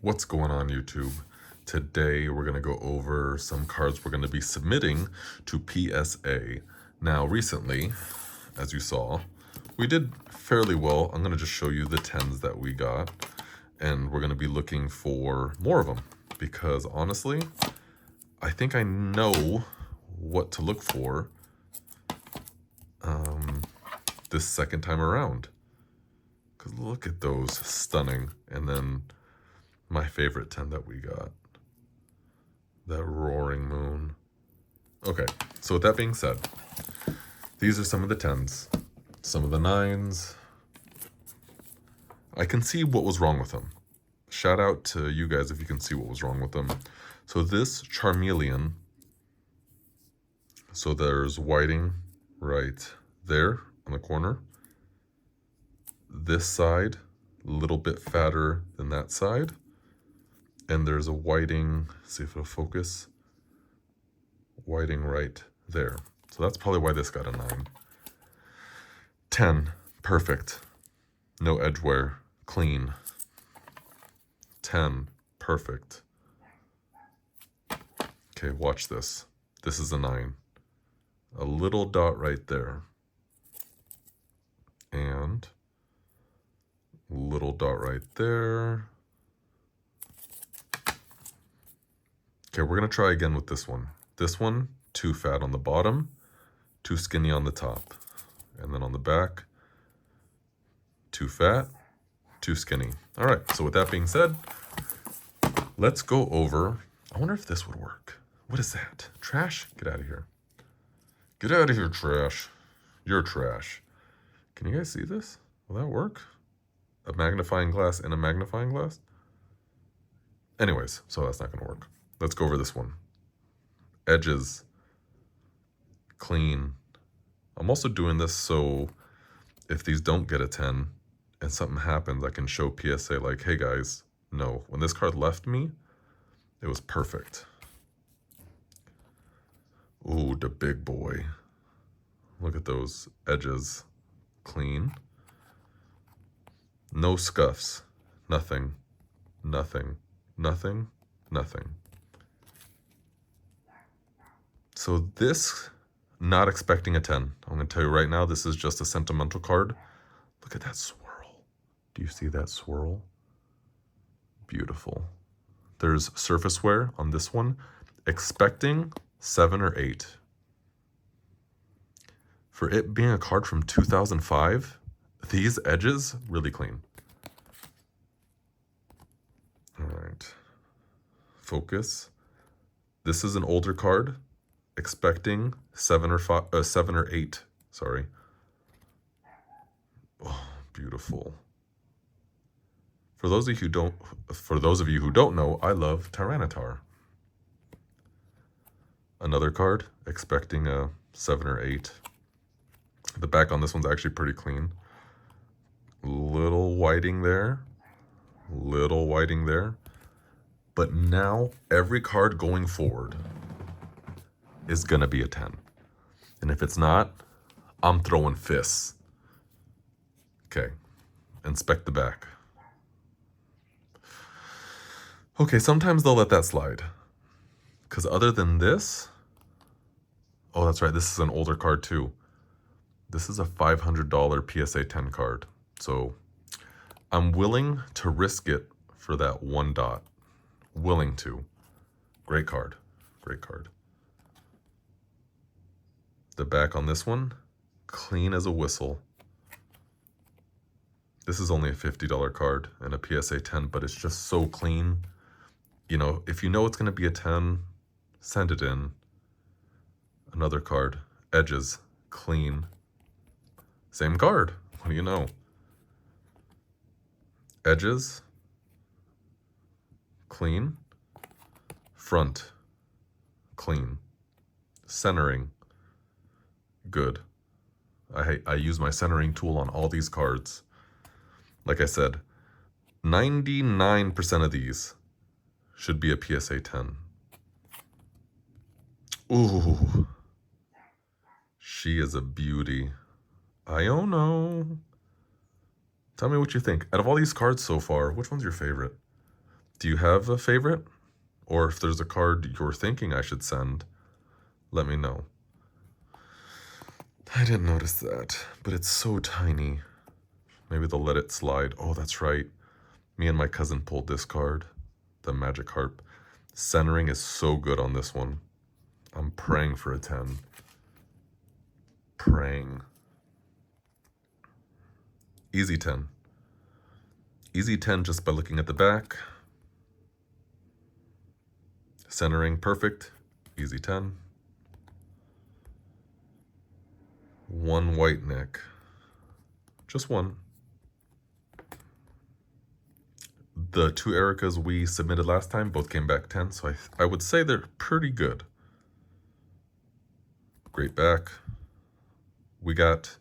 What's going on, YouTube? Today we're going to go over some cards we're going to be submitting to PSA. Now recently, as you saw, we did fairly well. I'm going to just show you the 10s that we got, and we're going to be looking for more of them because honestly, I think I know what to look for this second time around. Because look at those, stunning. And then my favorite 10 that we got, that roaring moon. Okay, so with that being said, these are some of the 10s, some of the 9s. I can see what was wrong with them. Shout out to you guys if you can see what was wrong with them. So this Charmeleon, so there's whiting right there on the corner. This side, a little bit fatter than that side. And there's a whiting, see if it'll focus, whiting right there. So that's probably why this got a 9. 10, perfect. No edge wear, clean. 10, perfect. Okay, watch this. This is a 9. A little dot right there. And little dot right there. Okay, we're going to try again with this one. This one, too fat on the bottom, too skinny on the top. And then on the back, too fat, too skinny. All right, so with that being said, let's go over. I wonder if this would work. What is that? Trash? Get out of here. Get out of here, trash. You're trash. Can you guys see this? Will that work? A magnifying glass and a magnifying glass? Anyways, so that's not going to work. Let's go over this one. Edges. Clean. I'm also doing this so if these don't get a 10 and something happens, I can show PSA like, hey guys, no. When this card left me, it was perfect. Ooh, the big boy. Look at those edges. Clean. No scuffs. Nothing. Nothing. Nothing. Nothing. So this, not expecting a 10. I'm going to tell you right now, this is just a sentimental card. Look at that swirl. Do you see that swirl? Beautiful. There's surface wear on this one. Expecting 7 or 8. For it being a card from 2005, these edges, really clean. All right. Focus. This is an older card. Expecting 7 or 8. Sorry. Oh, beautiful. For those of you who don't know, I love Tyranitar. Another card. Expecting a 7 or 8. The back on this one's actually pretty clean. Little whiting there. Little whiting there. But now every card going forward is going to be a 10. And if it's not, I'm throwing fists. Okay. Inspect the back. Okay, sometimes they'll let that slide. Because other than this... Oh, that's right. This is an older card too. This is a $500 PSA 10 card. So I'm willing to risk it for that 1 dot. Willing to. Great card. Great card. The back on this one, clean as a whistle. This is only a $50 card and a PSA 10, but it's just so clean. You know, if you know it's going to be a 10, send it in. Another card, edges, clean. Same card. What do you know? Edges, clean. Front, clean. Centering, good. I use my centering tool on all these cards. Like I said, 99% of these should be a PSA 10. Ooh. She is a beauty. I don't know. Tell me what you think. Out of all these cards so far, which one's your favorite? Do you have a favorite? Or if there's a card you're thinking I should send, let me know. I didn't notice that, but it's so tiny. Maybe they'll let it slide. Oh, that's right. Me and my cousin pulled this card, the Magic Harp. Centering is so good on this one. I'm praying for a 10. Praying. Easy 10. Easy 10 just by looking at the back. Centering perfect. Easy 10. One white neck. Just one. The two Ericas we submitted last time both came back 10, so I would say they're pretty good. Great back. We got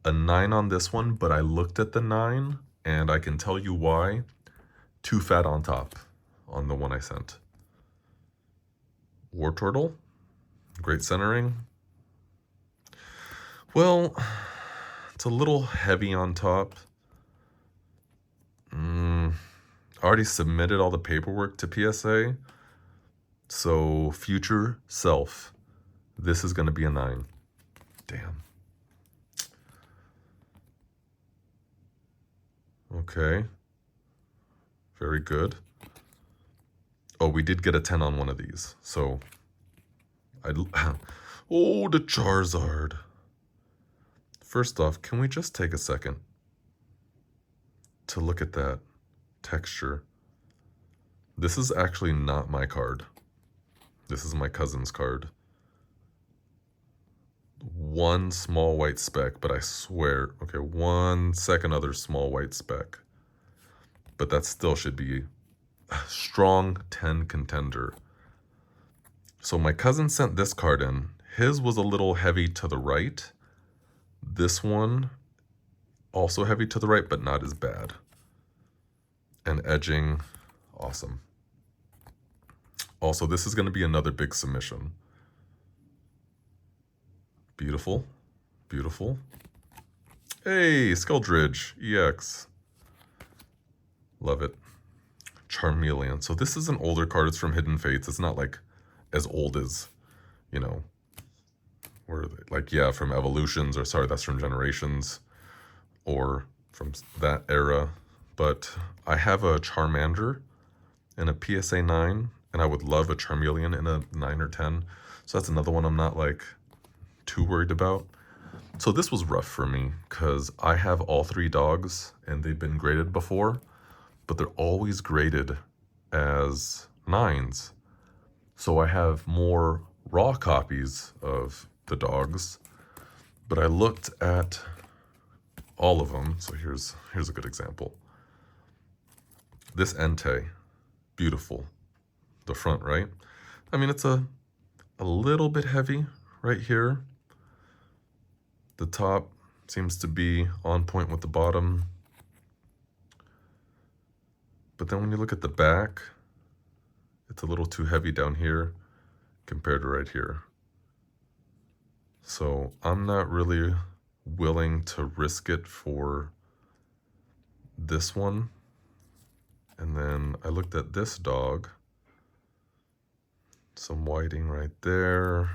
a 9 on this one, but I looked at the 9, and I can tell you why. Too fat on top on the one I sent. War Turtle. Great centering. Well, it's a little heavy on top. I already submitted all the paperwork to PSA. So, future self, this is going to be a 9. Damn. Okay. Very good. Oh, we did get a 10 on one of these. So, oh, the Charizard. First off, can we just take a second to look at that texture? This is actually not my card. This is my cousin's card. One small white speck, but I swear, okay, 1 second other small white speck. But that still should be a strong 10 contender. So my cousin sent this card in. His was a little heavy to the right. This one, also heavy to the right, but not as bad. And edging, awesome. Also, this is going to be another big submission. Beautiful. Beautiful. Hey, Skeldridge EX. Love it. Charmeleon. So this is an older card. It's from Hidden Fates. It's not like as old as, you know, or like, yeah, from Evolutions, or sorry, that's from Generations, or from that era. But I have a Charmander in a PSA 9, and I would love a Charmeleon in a 9 or 10. So that's another one I'm not like too worried about. So this was rough for me because I have all 3 dogs and they've been graded before, but they're always graded as 9s. So I have more raw copies of the dogs, but I looked at all of them. So here's a good example. This Entei, beautiful. The front, right? I mean, it's a little bit heavy right here. The top seems to be on point with the bottom. But then when you look at the back, it's a little too heavy down here compared to right here. So I'm not really willing to risk it for this one. And then I looked at this dog. Some whiting right there.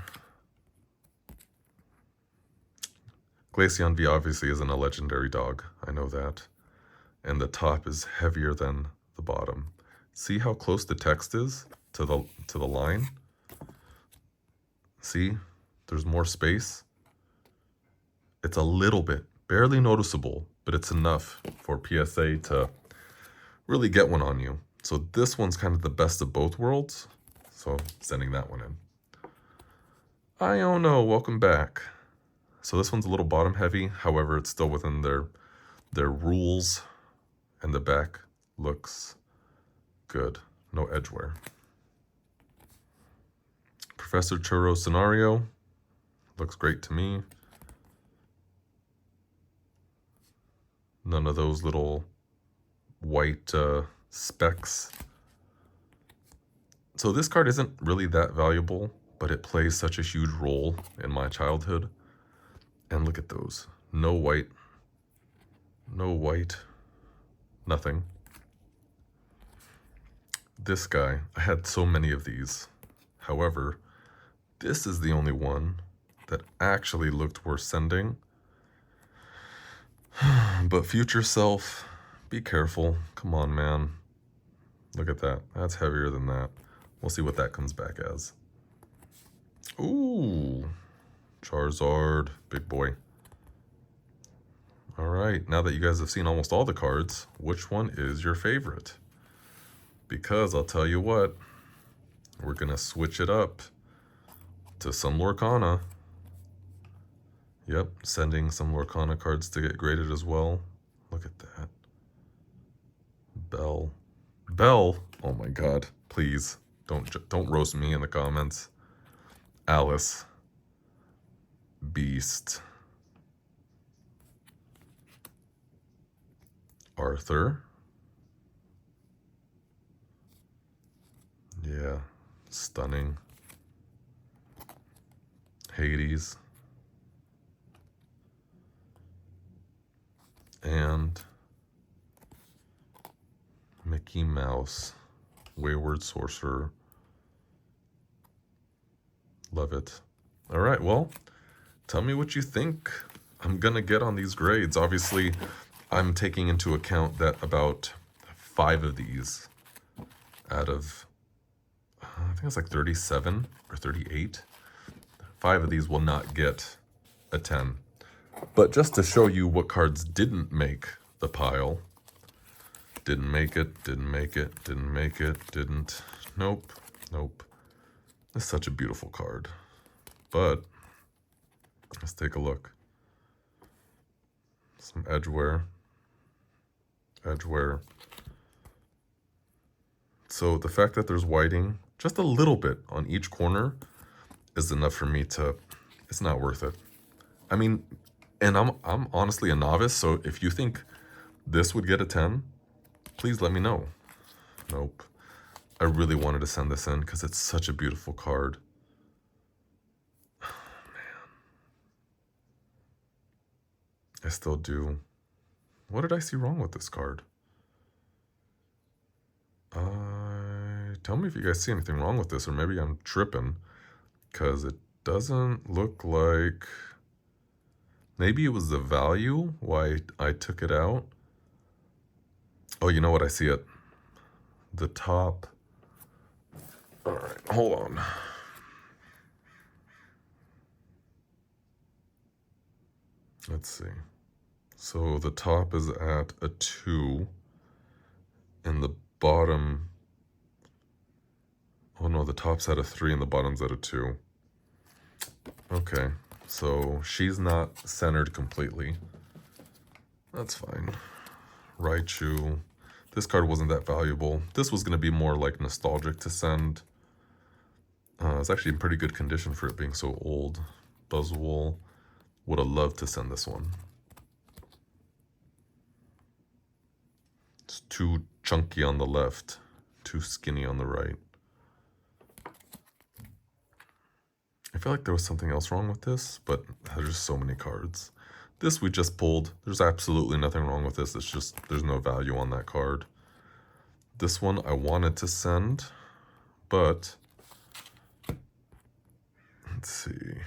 Glaceon V obviously isn't a legendary dog. I know that. And the top is heavier than the bottom. See how close the text is to the line? See? There's more space. It's a little bit, barely noticeable, but it's enough for PSA to really get one on you. So this one's kind of the best of both worlds. So sending that one in. I don't know, welcome back. So this one's a little bottom heavy, however, it's still within their rules, and the back looks good. No edge wear. Professor Churro scenario looks great to me. None of those little white specks. So this card isn't really that valuable, but it plays such a huge role in my childhood. And look at those. No white. No white. Nothing. this guy, I had so many of these. However, this is the only one that actually looked worth sending. But future self, be careful. Come on, man. Look at that. That's heavier than that. We'll see what that comes back as. Ooh, Charizard, big boy. All right, now that you guys have seen almost all the cards, which one is your favorite? Because I'll tell you what, we're gonna switch it up to some Lorcana. Yep, sending some Lorcana cards to get graded as well. Look at that. Bell. Bell? Oh my god, please. Don't roast me in the comments. Alice. Beast. Arthur. Yeah, stunning. Hades. And Mickey Mouse. Wayward Sorcerer. Love it. All right, well, tell me what you think I'm gonna get on these grades. Obviously, I'm taking into account that about 5 of these out of, I think it's like 37 or 38, 5 of these will not get a 10. But just to show you what cards didn't make the pile, didn't make it, didn't make it, didn't make it, didn't, nope, nope. It's such a beautiful card. But let's take a look. Some edgeware. Edgeware. So the fact that there's whiting just a little bit on each corner is enough for me to, it's not worth it. I mean, and I'm honestly a novice, so if you think this would get a 10, please let me know. Nope. I really wanted to send this in because it's such a beautiful card. Oh, man. I still do. What did I see wrong with this card? Tell me if you guys see anything wrong with this, or maybe I'm tripping, because it doesn't look like... Maybe it was the value why I took it out. Oh, you know what? I see it. The top. All right, hold on. Let's see. So the top is at a 2, and the bottom... Oh no, the top's at a 3 and the bottom's at a 2. Okay, so she's not centered completely. That's fine. Raichu. This card wasn't that valuable. This was going to be more like nostalgic to send. It's actually in pretty good condition for it being so old. Buzzwole. Would have loved to send this one. It's too chunky on the left, too skinny on the right. I feel like there was something else wrong with this, but there's just so many cards. This we just pulled. There's absolutely nothing wrong with this. It's just there's no value on that card. This one I wanted to send, but let's see.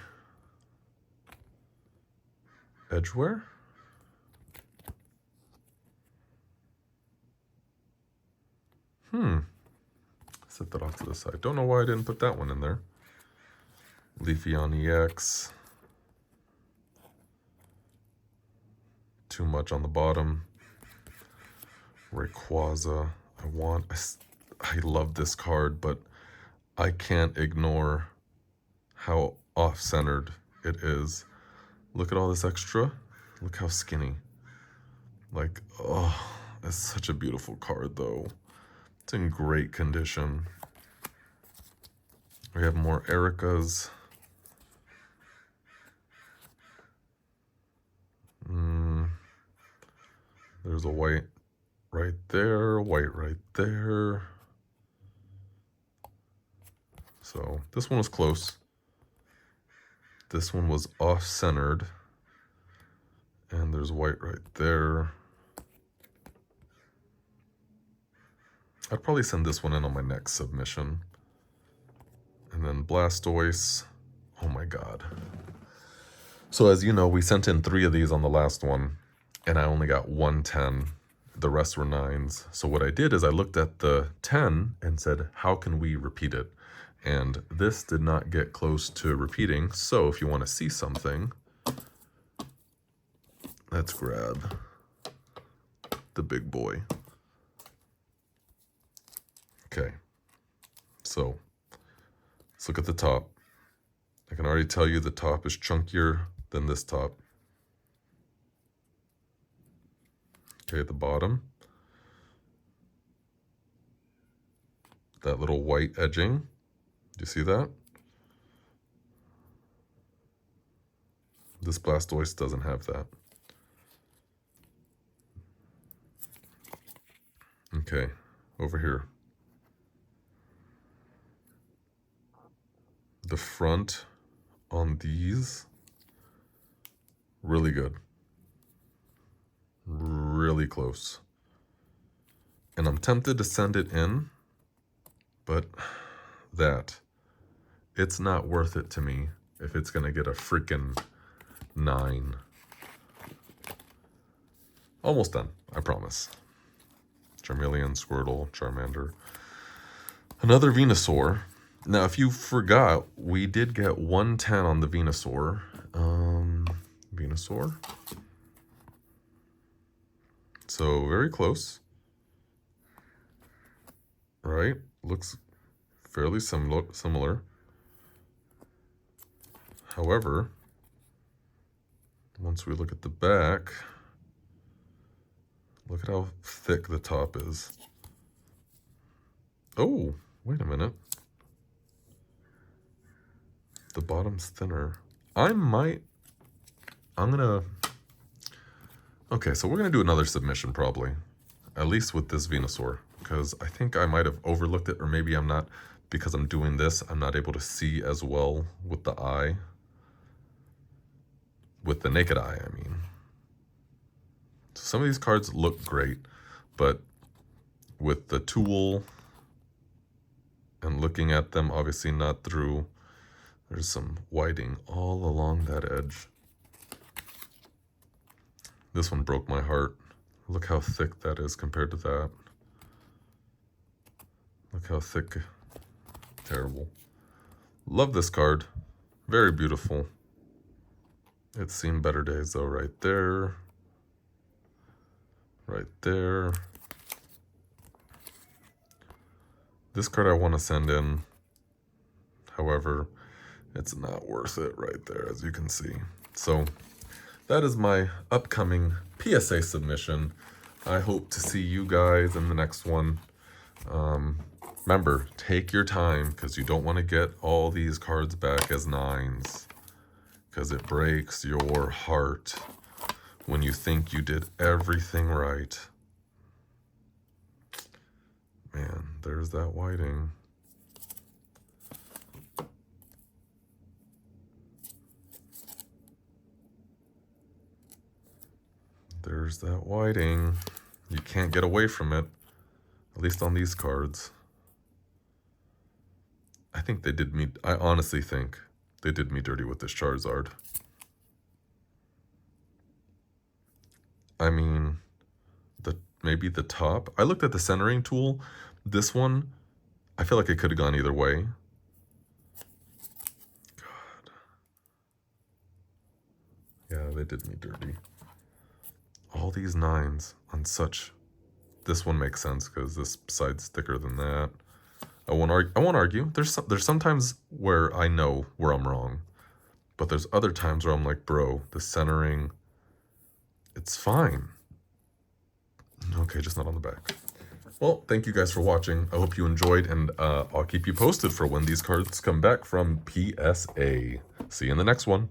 Edgeware? Set that off to the side. Don't know why I didn't put that one in there. Leafeon EX. Too much on the bottom. Rayquaza. I love this card, but I can't ignore how off-centered it is. Look at all this extra. Look how skinny. Like, oh, it's such a beautiful card, though. It's in great condition. We have more Ericas. There's a white right there, white right there. So this one was close. This one was off-centered. And there's white right there. I'd probably send this one in on my next submission. And then Blastoise. Oh my god. So as you know, we sent in 3 of these on the last one, and I only got 1 10. The rest were 9s. So what I did is I looked at the 10 and said, how can we repeat it? And this did not get close to repeating. So if you want to see something, let's grab the big boy. Okay, so let's look at the top. I can already tell you the top is chunkier than this top. Okay, at the bottom, that little white edging, do you see that? This Blastoise doesn't have that. Okay, over here. The front on these, really good. Really close. And I'm tempted to send it in, but it's not worth it to me if it's gonna get a freaking 9. Almost done, I promise. Charmeleon, Squirtle, Charmander. Another Venusaur. Now, if you forgot, we did get 110 on the Venusaur. Venusaur. So, very close. Right? Looks fairly similar. However, once we look at the back, look at how thick the top is. Oh, wait a minute. The bottom's thinner. Okay, so we're gonna do another submission probably. At least with this Venusaur. Because I think I might have overlooked it, or maybe I'm not, because I'm doing this, I'm not able to see as well with the eye. With the naked eye, I mean. So some of these cards look great, but with the tool and looking at them, obviously not through, there's some whiting all along that edge. This one broke my heart. Look how thick that is compared to that. Look how thick. Terrible. Love this card. Very beautiful. It's seen better days though, right there. Right there. This card I want to send in. However, it's not worth it right there, as you can see. So that is my upcoming PSA submission. I hope to see you guys in the next one. Remember, take your time, because you don't want to get all these cards back as 9s, because it breaks your heart when you think you did everything right. Man, there's that whiting. There's that whiting. You can't get away from it, at least on these cards. I think they did me, I honestly think they did me dirty with this Charizard. I mean, maybe the top. I looked at the centering tool. This one, I feel like it could have gone either way. God. Yeah, they did me dirty. All these 9s on such... This one makes sense because this side's thicker than that. I won't argue. There's sometimes where I know where I'm wrong. But there's other times where I'm like, bro, the centering, it's fine. Okay, just not on the back. Well, thank you guys for watching. I hope you enjoyed, and I'll keep you posted for when these cards come back from PSA. See you in the next one.